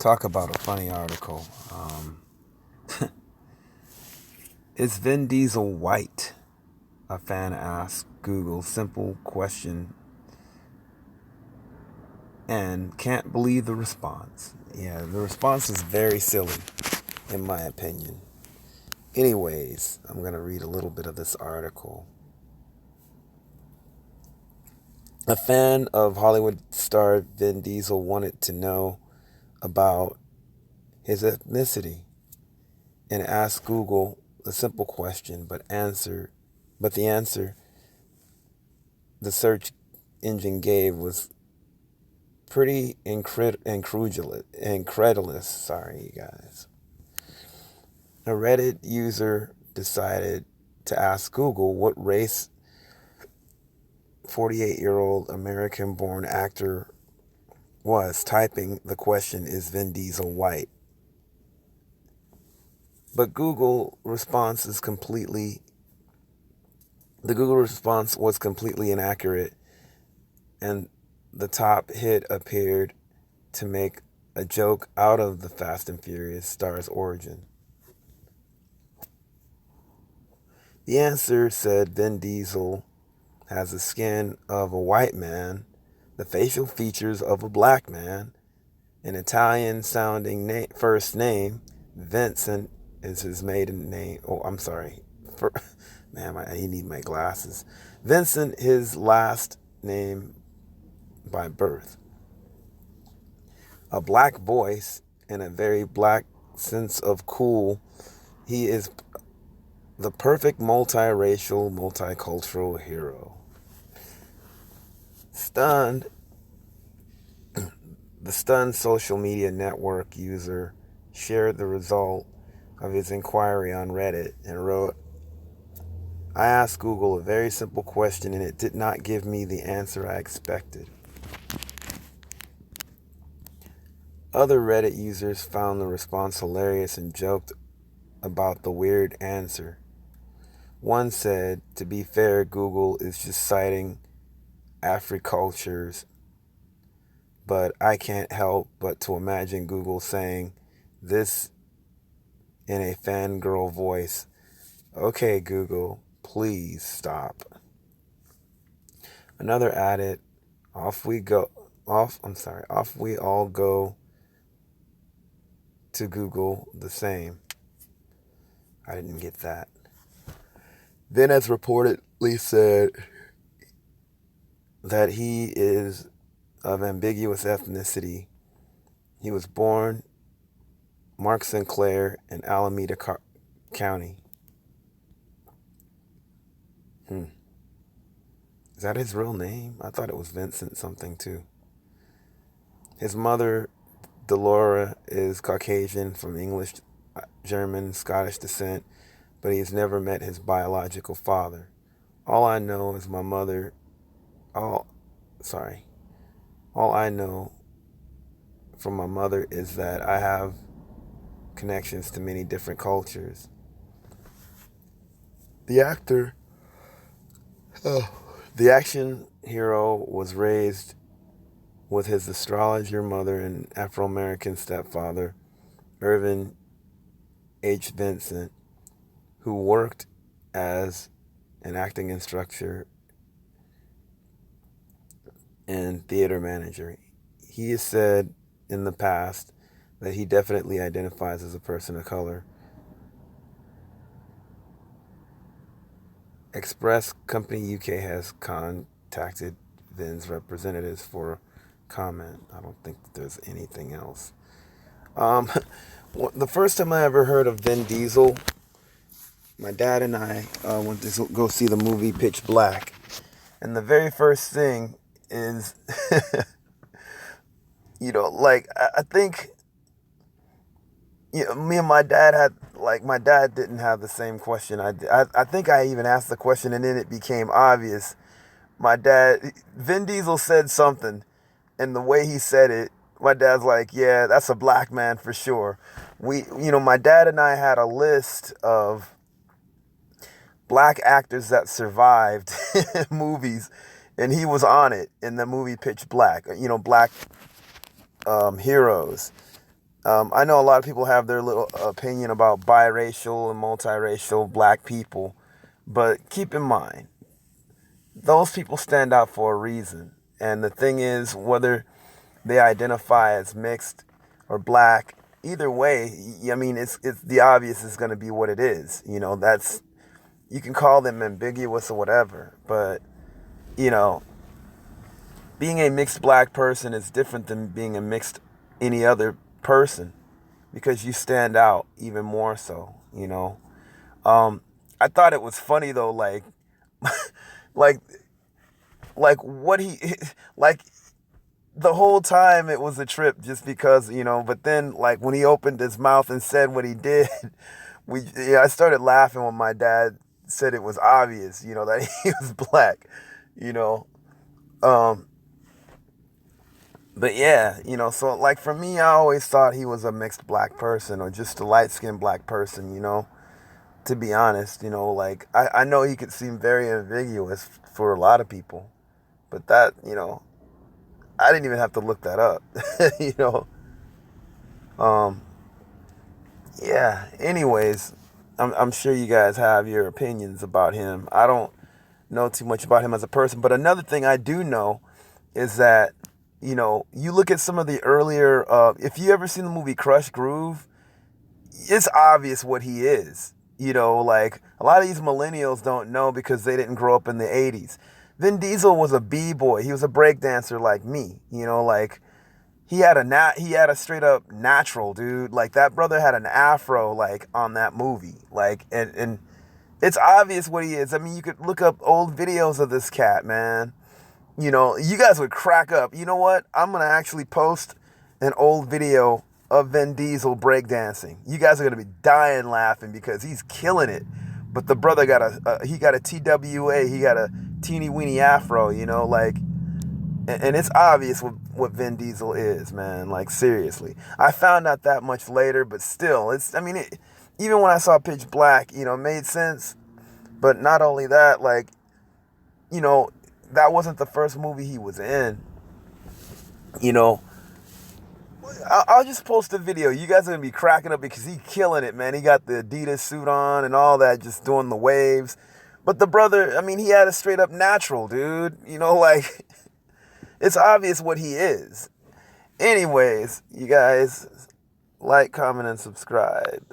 Talk about a funny article. Is Vin Diesel white? A fan asked Google simple question and can't believe the response. Yeah, the response is very silly, in my opinion. Anyways, I'm going to read a little bit of this article. A fan of Hollywood star Vin Diesel wanted to know about his ethnicity and asked Google a simple question, but the answer the search engine gave was pretty incredulous. Sorry, you guys. A Reddit user decided to ask Google what race 48-year-old American-born actor was, typing the question, "Is Vin Diesel white?" But the Google response was completely inaccurate, and the top hit appeared to make a joke out of the Fast and Furious star's origin. The answer said Vin Diesel has the skin of a white man, the facial features of a black man, an Italian-sounding first name. Vincent is his maiden name. Oh, I'm sorry. Man, I need my glasses. Vincent, his last name by birth. A black voice and a very black sense of cool. He is the perfect multiracial, multicultural hero. Stunned, the stunned social media network user shared the result of his inquiry on Reddit and wrote, "I asked Google a very simple question and it did not give me the answer I expected." Other Reddit users found the response hilarious and joked about the weird answer. One said, "To be fair, Google is just citing Africultures, but I can't help but to imagine Google saying this in a fangirl voice. Okay, Google, please stop." Another added, off we all go to Google the same." I didn't get that. Then, as reportedly said, that he is of ambiguous ethnicity. He was born Mark Sinclair in Alameda County. Is that his real name? I thought it was Vincent something too. His mother, Delora, is Caucasian from English, German, Scottish descent, but he's never met his biological father. All I know from my mother is that I have connections to many different cultures. The action hero was raised with his astrologer mother and Afro-American stepfather, Irvin H. Vincent, who worked as an acting instructor and theater manager. He has said in the past that he definitely identifies as a person of color. Express Company UK has contacted Vin's representatives for comment. I don't think there's anything else. The first time I ever heard of Vin Diesel, my dad and I went to go see the movie Pitch Black. And the very first thing is, I think, me and my dad my dad didn't have the same question I did. I think I even asked the question and then it became obvious. Vin Diesel said something, and the way he said it, my dad's like, "Yeah, that's a black man for sure." My dad and I had a list of black actors that survived movies, and he was on it in the movie Pitch Black. Black heroes. I know a lot of people have their little opinion about biracial and multiracial black people, but keep in mind, those people stand out for a reason. And the thing is, whether they identify as mixed or black, either way, I mean, it's the obvious is going to be what it is. That's, you can call them ambiguous or whatever, but you know, being a mixed black person is different than being a mixed any other person because you stand out even more so. I thought it was funny though, like like what he like the whole time it was a trip just because, but then like when he opened his mouth and said what he did, I started laughing when my dad said it was obvious, that he was black, you know. Um but yeah, so like for me I always thought he was a mixed black person or just a light-skinned black person, to be honest, like I know he could seem very ambiguous for a lot of people, but that, I didn't even have to look that up. you know. Um, yeah. Anyways, I'm sure you guys have your opinions about him. I don't know too much about him as a person, but another thing I do know is that, you look at some of the earlier. If you ever seen the movie Crush Groove, it's obvious what he is. Like a lot of these millennials don't know because they didn't grow up in the '80s. Vin Diesel was a b-boy. He was a breakdancer like me. Like he had a straight up natural dude. Like that brother had an afro like on that movie. Like and it's obvious what he is. I mean, you could look up old videos of this cat, man. You guys would crack up. You know what? I'm gonna actually post an old video of Vin Diesel breakdancing. You guys are gonna be dying laughing because he's killing it. But the brother got he got a TWA. He got a teeny weeny afro. Like, and it's obvious what Vin Diesel is, man. Like seriously, I found out that much later, but still, I mean, even when I saw Pitch Black, it made sense. But not only that, like, you know, that wasn't the first movie he was in. You know, I'll just post a video. You guys are gonna be cracking up because he's killing it, man. He got the Adidas suit on and all that, just doing the waves. But the brother, I mean, he had a straight up natural, dude. Like it's obvious what he is. Anyways, you guys like, comment, and subscribe.